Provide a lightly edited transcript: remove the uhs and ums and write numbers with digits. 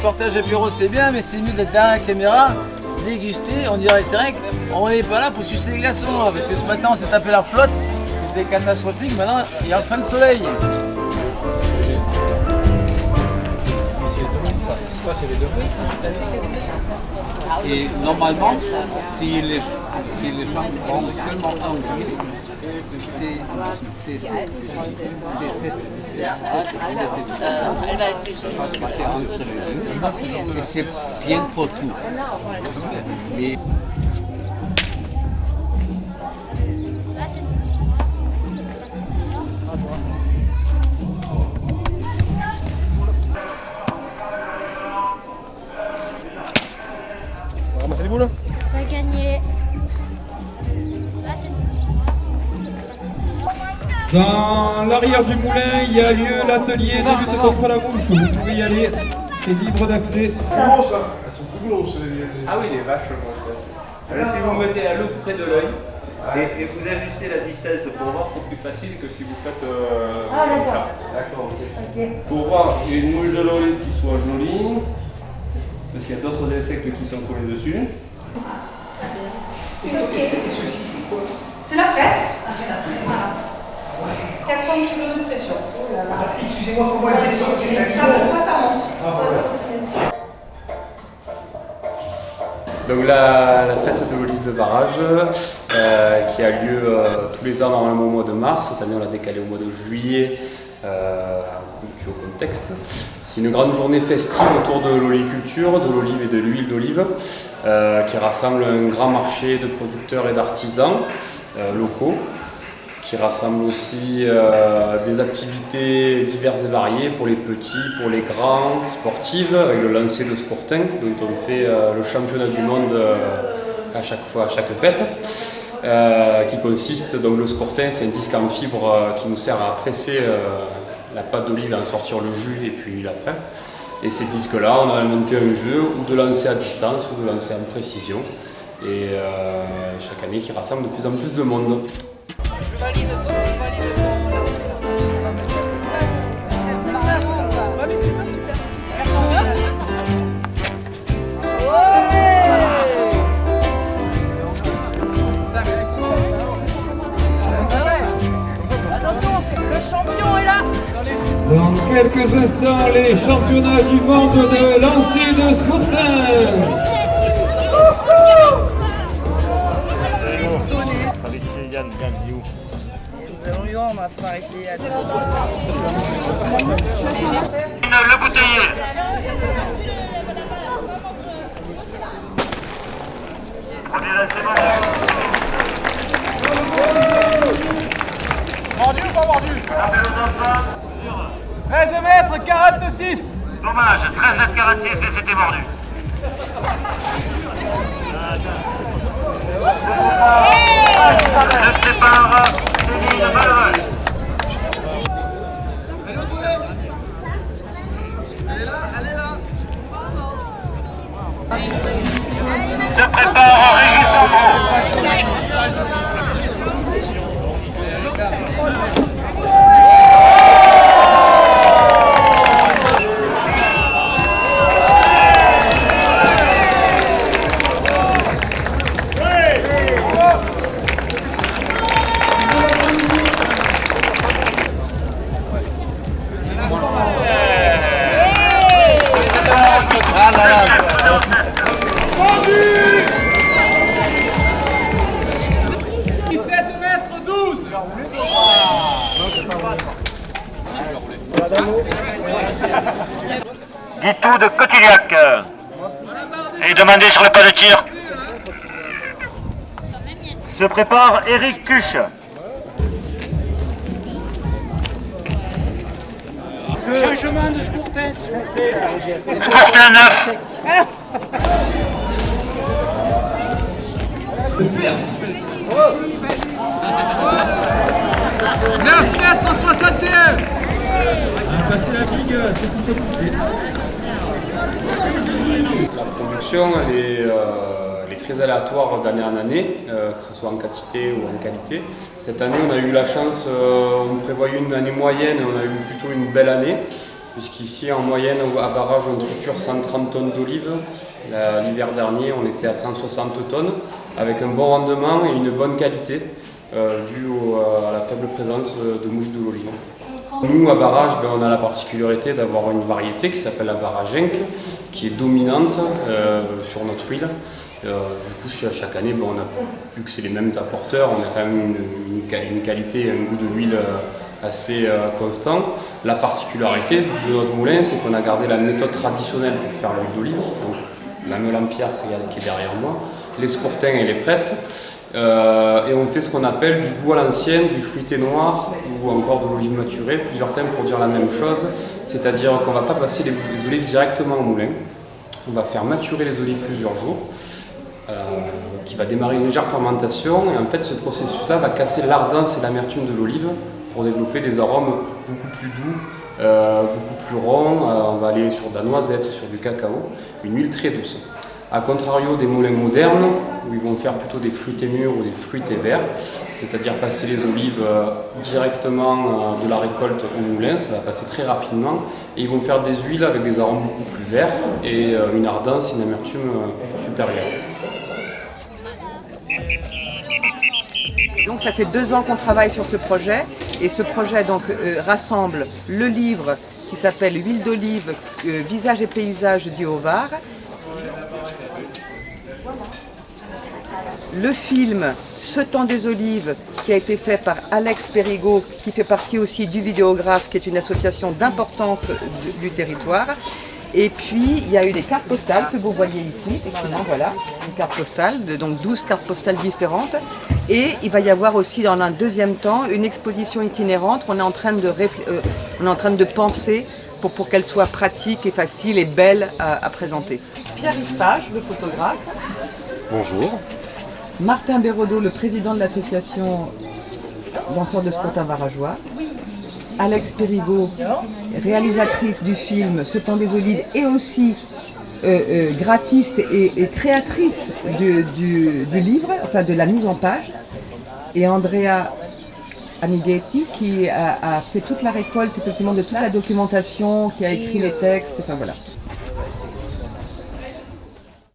reportage apéro c'est bien, mais c'est mieux d'être derrière la caméra, déguster, on dirait direct, on n'est pas là pour sucer les glaçons, là, parce que ce matin on s'est tapé la flotte, c'était catastrophique, maintenant il y a enfin le soleil. Ça, c'est les deux. Et normalement, si les gens prennent seulement un huile, c'est parce que c'est entre les deux et c'est bien pour tout. Mais ramasser les boules. T'as gagné. Dans l'arrière du moulin, il y a lieu l'atelier de lutte contre la mouche. Vous pouvez y aller, c'est libre d'accès. C'est bon ça. Elles sont plus grosses les. Ah oui, les vaches grosses. Si vous mettez la loupe près de l'œil et vous ajustez la distance pour voir, c'est plus facile que si vous faites comme ça. D'accord, ok. Pour voir une mouche de l'olive qui soit jolie, parce qu'il y a d'autres insectes qui sont collés dessus. Et ceci, c'est quoi? C'est la presse. Ah, c'est la presse. Voilà. Ouais. 400 kg de pression. Excusez-moi, pour moi, une question, c'est ça. Ça monte. Ah, voilà. Donc la fête de l'olive de barrage qui a lieu tous les ans normalement au mois de mars, cette année on l'a décalé au mois de juillet dû au contexte. C'est une grande journée festive autour de l'oliviculture, de l'olive et de l'huile d'olive qui rassemble un grand marché de producteurs et d'artisans locaux, qui rassemble aussi des activités diverses et variées pour les petits, pour les grands, sportives, avec le lancer de Scourtin, dont on fait le championnat du monde à chaque fois, à chaque fête, qui consiste, donc le Scourtin, c'est un disque en fibre qui nous sert à presser la pâte d'olive et à en sortir le jus et puis l'après. Et ces disques-là, on a inventé un jeu ou de lancer à distance ou de lancer en précision, et chaque année qui rassemble de plus en plus de monde. Dans quelques instants, les championnats du monde de lancer de Scourtin. Le bouteiller. Mordu ou pas mordu? 13 mètres 46. Dommage, 13 mètres 46, mais c'était mordu. Je sépare Céline Malheureux. Se prépare Régis Enfant. Ah là là. 17 mètres 12. Guitou de Cotillac. Et demandé sur le pas de tir. Se prépare Eric Cuche. Changement de Scourtin, s'il vous plaît. Scourtin 9. 9 mètres 61. Passer la bigue, c'est plutôt compliqué. La production elle est très aléatoire d'année en année, que ce soit en quantité ou en qualité. Cette année, on a eu la chance, on prévoyait une année moyenne, on a eu plutôt une belle année. puisqu'ici en moyenne à barrage on triture 130 tonnes d'olives. L'hiver dernier on était à 160 tonnes avec un bon rendement et une bonne qualité due à la faible présence de mouches de l'olive. Nous à Varage, on a la particularité d'avoir une variété qui s'appelle la Varagenc qui est dominante sur notre huile. Du coup chaque année, on a, vu que c'est les mêmes apporteurs, on a quand même une qualité et un goût de l'huile assez constant. La particularité de notre moulin, c'est qu'on a gardé la méthode traditionnelle pour faire l'huile d'olive, donc la meule en pierre qui est derrière moi, les scourtins et les presses. Et on fait ce qu'on appelle du goût à l'ancienne, du fruité noir ou encore de l'olive maturée, plusieurs thèmes pour dire la même chose, c'est-à-dire qu'on ne va pas passer les olives directement au moulin, on va faire maturer les olives plusieurs jours, qui va démarrer une légère fermentation et en fait ce processus-là va casser l'ardence et l'amertume de l'olive pour développer des arômes beaucoup plus doux, beaucoup plus ronds, on va aller sur de la noisette, sur du cacao, une huile très douce. A contrario des moulins modernes, où ils vont faire plutôt des fruités mûrs ou des fruités verts, c'est-à-dire passer les olives directement de la récolte au moulin, ça va passer très rapidement, et ils vont faire des huiles avec des arômes beaucoup plus verts et une ardence, une amertume supérieure. Donc ça fait 2 ans qu'on travaille sur ce projet, et ce projet donc rassemble le livre qui s'appelle Huile d'olive, visage et paysage du Haut-Var, le film Ce temps des olives qui a été fait par Alex Périgot, qui fait partie aussi du Vidéographe, qui est une association d'importance du territoire. Et puis il y a eu des cartes postales que vous voyez ici, effectivement, voilà, une carte postale, donc 12 cartes postales différentes. Et il va y avoir aussi dans un deuxième temps une exposition itinérante qu'on est en train de penser pour qu'elle soit pratique et facile et belle à présenter. Pierre-Yves Page, le photographe. Bonjour. Martin Bérodeau, le président de l'association Lanceurs de Scourtins Varageois. Alex Périgot, réalisatrice du film Ce temps des olives et aussi graphiste et créatrice du livre, enfin de la mise en page. Et Andrea Amighetti qui a fait toute la récolte effectivement de toute la documentation, qui a écrit les textes, enfin voilà.